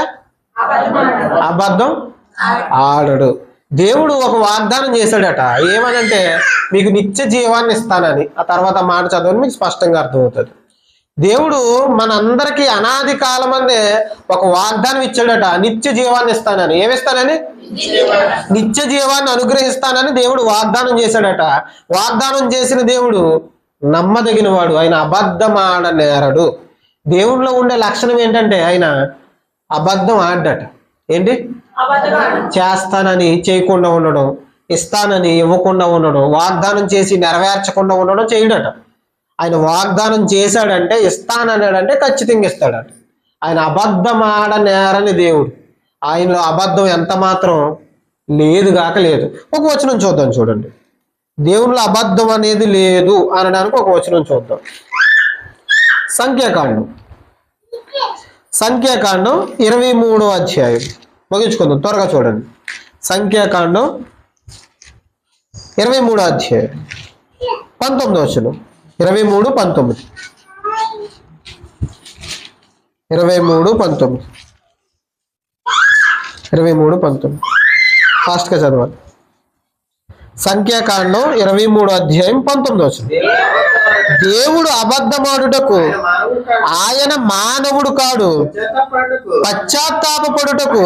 అబద్ధం ఆడడు. దేవుడు ఒక వాగ్దానం చేశాడట. ఏమనంటే మీకు నిత్య జీవాన్ని ఇస్తానని. ఆ తర్వాత మాట చదవని మీకు స్పష్టంగా అర్థమవుతుంది. దేవుడు మనందరికీ అనాది కాలమందే ఒక వాగ్దానం ఇచ్చాడట, నిత్య జీవాన్ని ఇస్తానని. ఏమిస్తానని? నిత్య జీవాన్ని అనుగ్రహిస్తానని దేవుడు వాగ్దానం చేశాడట. వాగ్దానం చేసిన దేవుడు నమ్మదగిన వాడు. ఆయన అబద్ధం ఆడనేరడు. దేవుడిలో ఉండే లక్షణం ఏంటంటే ఆయన అబద్ధం ఆడ్డట. ఏంటి? చేస్తానని చేయకుండా ఉండడం, ఇస్తానని ఇవ్వకుండా ఉండడం, వాగ్దానం చేసి నెరవేర్చకుండా ఉండడం చేయడట. ఆయన వాగ్దానం చేశాడంటే, ఇస్తానన్నాడంటే ఖచ్చితంగా ఇస్తాడట. ఆయన అబద్ధం ఆడనేరని దేవుడు. ఆయనలో అబద్ధం ఎంత మాత్రం లేదు గాక లేదు. ఒక వచనం చూద్దాం చూడండి. దేవునిలో అబద్ధం అనేది లేదు అనడానికి ఒక వచనం చూద్దాం. సంఖ్యాకాండం 23వ అధ్యాయం ముగించుకుందాం, త్వరగా చూడండి. సంఖ్యాకాండం 23వ అధ్యాయం 19వ వచనం. 23:19 ఫాస్ట్గా చదవాలి. సంఖ్యాకాండం 23వ అధ్యాయం 19వ వచనం. దేవుడు అబద్ధమాడుటకు ఆయన మానవుడు కాడు, పశ్చాత్తాపపడుటకు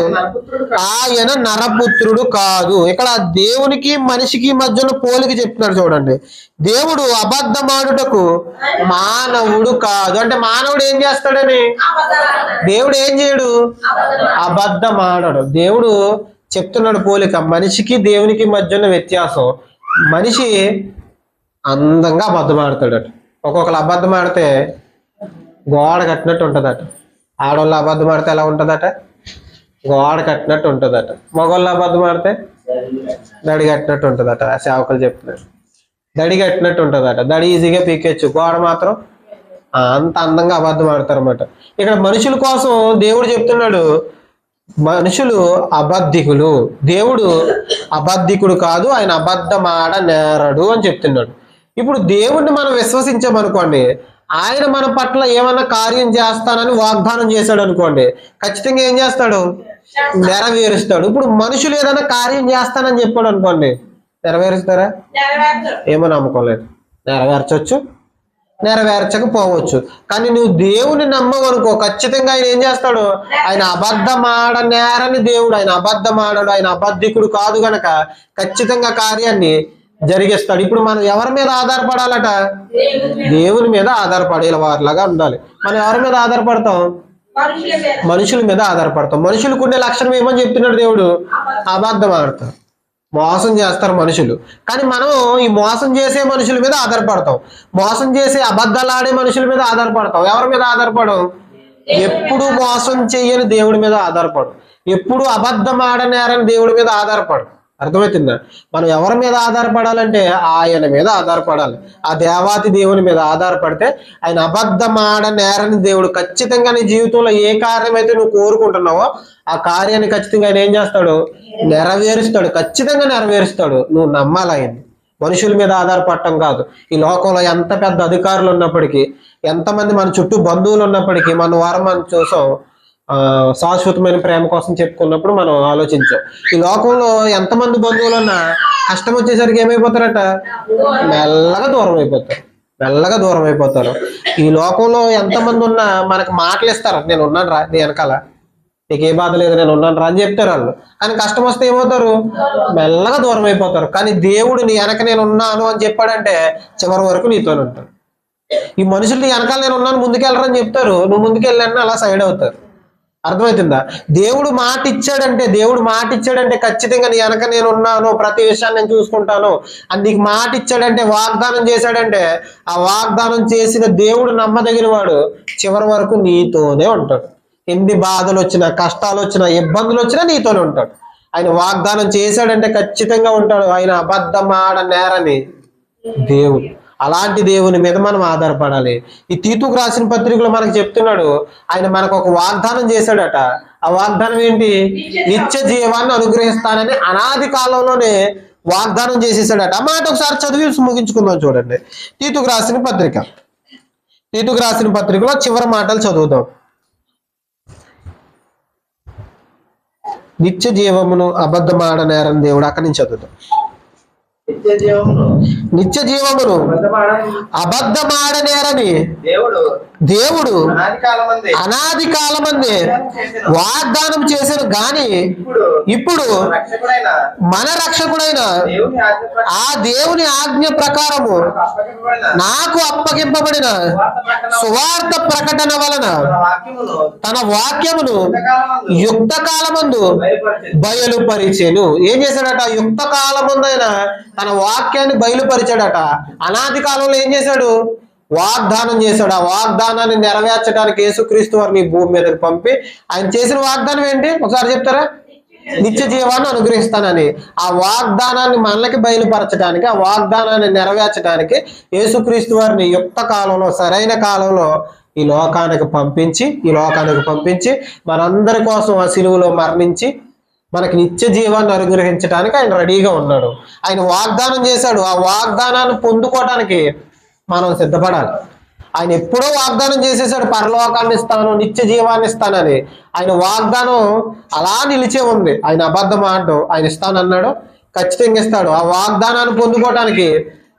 ఆయన నరపుత్రుడు కాదు. ఇక్కడ దేవునికి మనిషికి మధ్యలో పోలిక చెప్తున్నాడు చూడండి. దేవుడు అబద్ధమాడుటకు మానవుడు కాదు అంటే మానవుడు ఏం చేస్తాడని? దేవుడు ఏం చేయడు? అబద్ధమాడడు. దేవుడు చెప్తున్నాడు పోలిక. మనిషికి దేవునికి మధ్యన వ్యత్యాసం. మనిషి అందంగా అబద్ధం ఆడతాడట. ఒక్కొక్కరు అబద్ధం ఆడితే గోడ కట్టినట్టు ఉంటుందట. ఆడవాళ్ళు అబద్ధం ఆడితే ఎలా ఉంటుందట? గోడ కట్టినట్టు ఉంటుందట. మగవాళ్ళు అబద్ధం ఆడితే దడి కట్టినట్టు ఉంటుందట. సేవకులు చెప్తున్నారు, దడి కట్టినట్టు ఉంటుందట. దడి ఈజీగా పీకేచ్చు, గోడ మాత్రం అంత అందంగా అబద్ధం ఆడతారు అన్నమాట. ఇక్కడ మనుషుల కోసం దేవుడు చెప్తున్నాడు, మనుషులు అబద్ధికులు, దేవుడు అబద్ధికుడు కాదు, ఆయన అబద్ధం ఆడనేరడు అని చెప్తున్నాడు. ఇప్పుడు దేవుణ్ణి మనం విశ్వసించామనుకోండి, ఆయన మన పట్ల ఏమన్నా కార్యం చేస్తానని వాగ్దానం చేశాడు అనుకోండి, ఖచ్చితంగా ఏం చేస్తాడు? నెరవేరుస్తాడు. ఇప్పుడు మనుషులు ఏదైనా కార్యం చేస్తానని చెప్పాడు అనుకోండి, నెరవేరుస్తారా? ఏమో నమ్మకం లేదు. నెరవేర్చవచ్చు, నెరవేర్చకపోవచ్చు. కానీ నువ్వు దేవుని నమ్మవనుకో, ఖచ్చితంగా ఆయన ఏం చేస్తాడు? ఆయన అబద్ధం ఆడనేరని దేవుడు, ఆయన అబద్ధం ఆడడు, ఆయన అబద్ధికుడు కాదు గనక ఖచ్చితంగా కార్యాన్ని జరిగిస్తాడు. ఇప్పుడు మనం ఎవరి మీద ఆధారపడాలట? దేవుని మీద ఆధారపడే వారిలాగా ఉండాలి. మనం ఎవరి మీద ఆధారపడతాం? మనుషుల మీద ఆధారపడతాం. మనుషులకు ఉండే లక్షణం ఏమని చెప్తున్నాడు దేవుడు? అబద్ధం ఆడతారు, మోసం చేస్తారు మనుషులు. కానీ మనం ఈ మోసం చేసే మనుషుల మీద ఆధారపడతాం, మోసం చేసే అబద్ధాలు ఆడే మనుషుల మీద ఆధారపడతాం. ఎవరి మీద ఆధారపడం? ఎప్పుడు మోసం చేయని దేవుడి మీద ఆధారపడు, ఎప్పుడు అబద్ధం ఆడనేరని దేవుడి మీద ఆధారపడు. అర్థమవుతుందా? మనం ఎవరి మీద ఆధారపడాలంటే ఆయన మీద ఆధారపడాలి. ఆ దేవాతి దేవుని మీద ఆధారపడితే ఆయన అబద్ధం ఆడనేరని దేవుడు ఖచ్చితంగా నీ జీవితంలో ఏ కార్యం అయితే నువ్వు కోరుకుంటున్నావో ఆ కార్యాన్ని ఖచ్చితంగా ఆయన ఏం చేస్తాడు? నెరవేరుస్తాడు, ఖచ్చితంగా నెరవేరుస్తాడు. నువ్వు నమ్మాలి ఆయన్ని. మనుషుల మీద ఆధారపడటం కాదు. ఈ లోకంలో ఎంత పెద్ద అధికారులు ఉన్నప్పటికీ, ఎంతమంది మన చుట్టూ బంధువులు ఉన్నప్పటికీ, మన వారం మనం చూసాం శాశ్వతమైన ప్రేమ కోసం చెప్పుకున్నప్పుడు మనం ఆలోచించాం. ఈ లోకంలో ఎంతమంది బంధువులు ఉన్నా కష్టం వచ్చేసరికి ఏమైపోతారట? మెల్లగా దూరం అయిపోతారు, మెల్లగా దూరం అయిపోతారు. ఈ లోకంలో ఎంతమంది ఉన్నా మనకు మాటలు ఇస్తారు, నేను ఉన్నాను రా నీ వెనకాల, నీకు ఏ బాధ లేదు, నేను ఉన్నాను రా అని చెప్తారు వాళ్ళు. కానీ కష్టం వస్తే ఏమవుతారు? మెల్లగా దూరం అయిపోతారు. కానీ దేవుడు నీ వెనక నేను ఉన్నాను అని చెప్పాడంటే చివరి వరకు నీతోనే ఉంటాడు. ఈ మనుషులు నీ వెనకాల నేను ఉన్నాను ముందుకెళ్ళరని చెప్తారు, నువ్వు ముందుకెళ్ళాలని అలా సైడ్ అవుతారు. అర్థమవుతుందా? దేవుడు మాట ఇచ్చాడంటే ఖచ్చితంగా నీ వెనక నేను ఉన్నాను, ప్రతి విషయాన్ని నేను చూసుకుంటాను అని నీకు మాట ఇచ్చాడంటే, వాగ్దానం చేశాడంటే, ఆ వాగ్దానం చేసిన దేవుడు నమ్మదగిన వాడు. చివరి వరకు నీతోనే ఉంటాడు. ఎన్ని బాధలు వచ్చినా, కష్టాలు వచ్చినా, ఇబ్బందులు వచ్చినా నీతోనే ఉంటాడు. ఆయన వాగ్దానం చేశాడంటే ఖచ్చితంగా ఉంటాడు. ఆయన అబద్ధం ఆడనేరని దేవుడు. అలాంటి దేవుని మీద మనం ఆధారపడాలి. ఈ తీతుకు రాసిన పత్రికలో మనకు చెప్తున్నాడు, ఆయన మనకు ఒక వాగ్దానం చేశాడట. ఆ వాగ్దానం ఏంటి? నిత్య జీవాన్ని అనుగ్రహిస్తానని అనాది కాలంలోనే వాగ్దానం చేసేసాడట. ఆ మాట ఒకసారి చదివి ముగించుకుందాం. చూడండి, తీతుకు రాసిన పత్రికలో చివరి మాటలు చదువుదాం. నిత్య జీవమును అబద్ధమాడనేరని దేవుడు, అక్కడి నుంచి చదువుదాం. నిత్య జీవమును అబద్ధమాడనేరని దేవుడు అనాది కాలమందే వాగ్దానం చేశారు. గాని ఇప్పుడు మన రక్షకుడైన ఆ దేవుని ఆజ్ఞ ప్రకారము నాకు అప్పగింపబడిన సువార్త ప్రకటన వలన తన వాక్యమును యుక్త కాలమందు బయలుపరిచెను. ఏం చేశాడట? యుక్త కాలమందైన తన వాక్యాన్ని బయలుపరిచాడట. అనాది కాలంలో ఏం చేశాడు? వాగ్దానం చేశాడు. ఆ వాగ్దానాన్ని నెరవేర్చడానికి యేసుక్రీస్తు వారిని భూమి మీదకి పంపి ఆయన చేసిన వాగ్దానం ఏంటి? ఒకసారి చెప్తారా? నిత్య జీవాన్ని అనుగ్రహిస్తానని. ఆ వాగ్దానాన్ని మనకి బయలుపరచడానికి, ఆ వాగ్దానాన్ని నెరవేర్చడానికి యేసుక్రీస్తు వారిని యుక్త కాలంలో, సరైన కాలంలో ఈ లోకానికి పంపించి మనందరి కోసం ఆ శిలువలో మరణించి మనకి నిత్య జీవాన్ని అనుగ్రహించడానికి ఆయన రెడీగా ఉన్నాడు. ఆయన వాగ్దానం చేశాడు. ఆ వాగ్దానాన్ని పొందుకోవడానికి మనం సిద్ధపడాలి. ఆయన ఎప్పుడో వాగ్దానం చేసేసాడు, పరలోకాన్ని ఇస్తాను, నిత్య జీవాన్ని ఇస్తానని. ఆయన వాగ్దానం అలా నిలిచే ఉంది. ఆయన అబద్ధం ఆడడం, ఆయన ఇస్తానన్నాడు, ఖచ్చితంగా ఇస్తాడు. ఆ వాగ్దానాన్ని పొందుకోవడానికి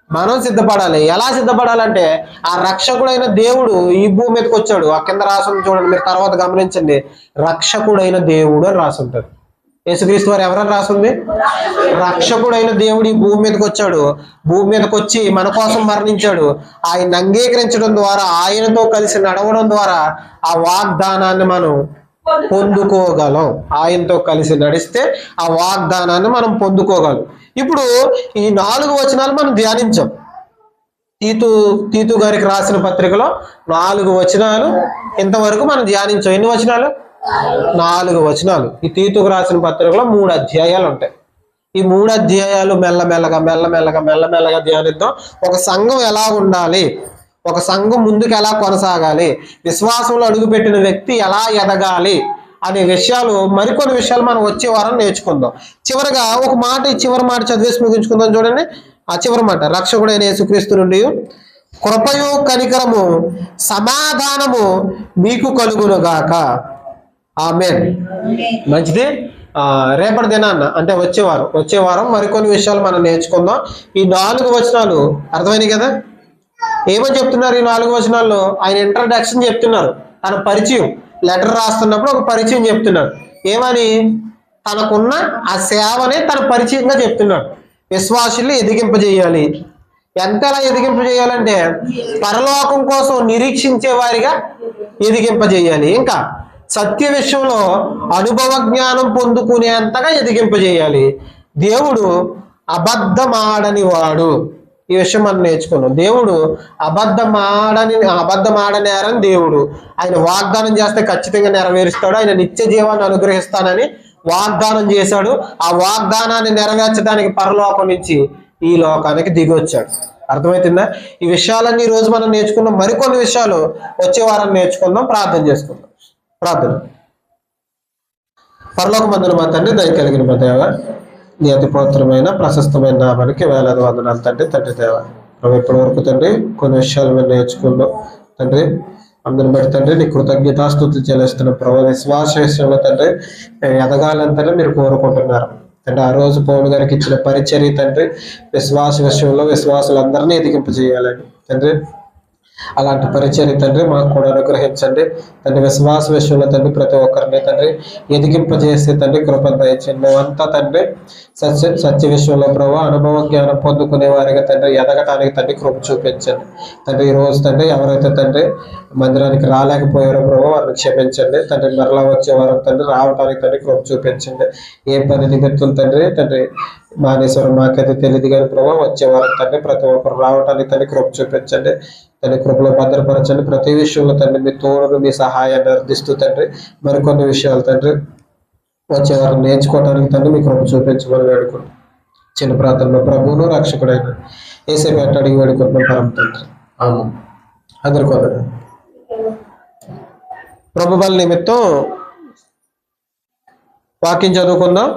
మనం సిద్ధపడాలి. ఎలా సిద్ధపడాలంటే, ఆ రక్షకుడైన దేవుడు ఈ భూమి మీదకి వచ్చాడు. ఆ కింద రాసుంది చూడండి, మీరు తర్వాత గమనించండి. రక్షకుడైన దేవుడు అని రాసుంటారు. యేసుక్రీస్తు వారు ఎవరని రాసుంది? రక్షకుడైన దేవుడు ఈ భూమి మీదకి వచ్చాడు. భూమి మీదకి వచ్చి మన కోసం మరణించాడు. ఆయన అంగీకరించడం ద్వారా, ఆయనతో కలిసి నడవడం ద్వారా ఆ వాగ్దానాన్ని మనం పొందుకోగలం. ఆయనతో కలిసి నడిస్తే ఆ వాగ్దానాన్ని మనం పొందుకోగలం. ఇప్పుడు ఈ 4 వచనాలు మనం ధ్యానించాం. తీతు గారికి రాసిన పత్రికలో 4 వచనాలు ఇంతవరకు మనం ధ్యానించాం. ఎన్ని వచనాలు? 4 వచనాలు. ఈ తీతుకు రాసిన పత్రికలో 3 అధ్యాయాలు ఉంటాయి. ఈ 3 అధ్యాయాలు మెల్లమెల్లగా ధ్యానిద్దాం. ఒక సంఘం ఎలా ఉండాలి, ఒక సంఘం ముందుకు ఎలా కొనసాగాలి, విశ్వాసంలో అడుగుపెట్టిన వ్యక్తి ఎలా ఎదగాలి అనే విషయాలు, మరికొన్ని విషయాలు మనం వచ్చే వారం నేర్చుకుందాం. చివరిగా ఒక మాట, ఈ చివరి మాట చదివేసి ముగించుకుందాం. చూడండి, ఆ చివరి మాట. రక్షకుడైన యేసుక్రీస్తు నుండి కృపయు కనికరము సమాధానము మీకు కలుగునుగాక. ఆమేన్. మంచిది. రేపటి దినాన్న అంటే వచ్చే వారం మరికొన్ని విషయాలు మనం నేర్చుకుందాం. ఈ 4 వచనాలు అర్థమైనాయి కదా? ఏమని చెప్తున్నారు ఈ 4 వచనాల్లో? ఆయన ఇంట్రడక్షన్ చెప్తున్నారు, తన పరిచయం. లెటర్ రాస్తున్నప్పుడు ఒక పరిచయం చెప్తున్నాడు. ఏమని? తనకున్న ఆ సేవనే తన పరిచయంగా చెప్తున్నాడు. విశ్వాసుల్ని ఎదిగింపజేయాలి. ఎంతలా ఎదిగింపజేయాలంటే, పరలోకం కోసం నిరీక్షించే వారిగా ఎదిగింపజేయాలి. ఇంకా సత్య విషయంలో అనుభవ జ్ఞానం పొందుకునేంతగా ఎదిగింపజేయాలి. దేవుడు అబద్ధమాడని వాడు. ఈ విషయం మనం నేర్చుకున్నాం. దేవుడు అబద్ధమాడనేరని దేవుడు. ఆయన వాగ్దానం చేస్తే ఖచ్చితంగా నెరవేరుస్తాడు. ఆయన నిత్య జీవాన్ని అనుగ్రహిస్తానని వాగ్దానం చేశాడు. ఆ వాగ్దానాన్ని నెరవేర్చడానికి పరలోకం నుంచి ఈ లోకానికి దిగి వచ్చాడు. అర్థమవుతుందా? ఈ విషయాలన్నీ ఈ రోజు మనం నేర్చుకున్నాం. మరికొన్ని విషయాలు వచ్చే వారం నేర్చుకుందాం. ప్రార్థన చేసుకుందాం. ప్రార్థన. పరలోకమందున మా తండ్రి, దయ కలిగిన మా దేవ, నీ అతి పవిత్రమైన ప్రశస్తమైన నామానికి వేలాది వందనాలు తండ్రి. తండ్రి దేవ, ప్రభు ఇప్పటి వరకు తండ్రి కొన్ని విషయాలు మేము నేర్చుకున్నాం తండ్రి. అందరిని బట్టి తండ్రి నీ కృతజ్ఞతాస్తుతులు చెల్లిస్తున్న ప్రభు. విశ్వాస విషయంలో తండ్రి ఎదగాలంటే మీరు కోరుకుంటున్నారు తండ్రి. ఆ రోజు పౌలు గారికి ఇచ్చిన పరిచర్య తండ్రి, విశ్వాస విషయంలో విశ్వాసులందరినీ ఎదిగింపజేయాలని తండ్రి. అలాంటి పరిచర్య తండ్రి మాకు కూడా అనుగ్రహించండి తండ్రి. విశ్వాస విషయంలో తండ్రి ప్రతి ఒక్కరిని తండ్రి ఎదిగింపజేస్తే తండ్రి కృపను దయచేయండి. మేమంతా తండ్రి సత్య విషయంలో ప్రభు అనుభవ జ్ఞానం పొందుకునే వారిగా తండ్రి ఎదగటానికి తండ్రి కృప చూపించండి తండ్రి. ఈ రోజు తండ్రి ఎవరైతే తండ్రి మందిరానికి రాలేకపోయారో ప్రభు వారిని క్షమించండి తండ్రి. మరలా వచ్చే వారం తండ్రి రావడానికి తండ్రి కృప చూపించండి. ఏ పని నిమిత్తం తండ్రి మానేశ్వరం మాకైతే తెలియదు కానీ ప్రభు వచ్చే వారం తండ్రి ప్రతి ఒక్కరు రావడానికి తండ్రి కృప చూపించండి తండ్రి. కృపలో భద్రపరచండి. ప్రతి విషయంలో తండ్రి మీ తోడును మీ సహాయాన్ని అర్థిస్తూ తండ్రి మరికొన్ని విషయాలు తండ్రి వచ్చే వారిని నేర్చుకోవడానికి తండ్రి మీ కృప చూపించమని వేడుకుంటాం. చిన్న ప్రార్థనలో ప్రభువును రక్షకుడైన యేసే పేట అడిగి వేడుకుంటున్నాం పరమ తండ్రి. అందరు కొందరు ప్రభు బల నిమిత్తం వాక్యం చదువుకుందాం.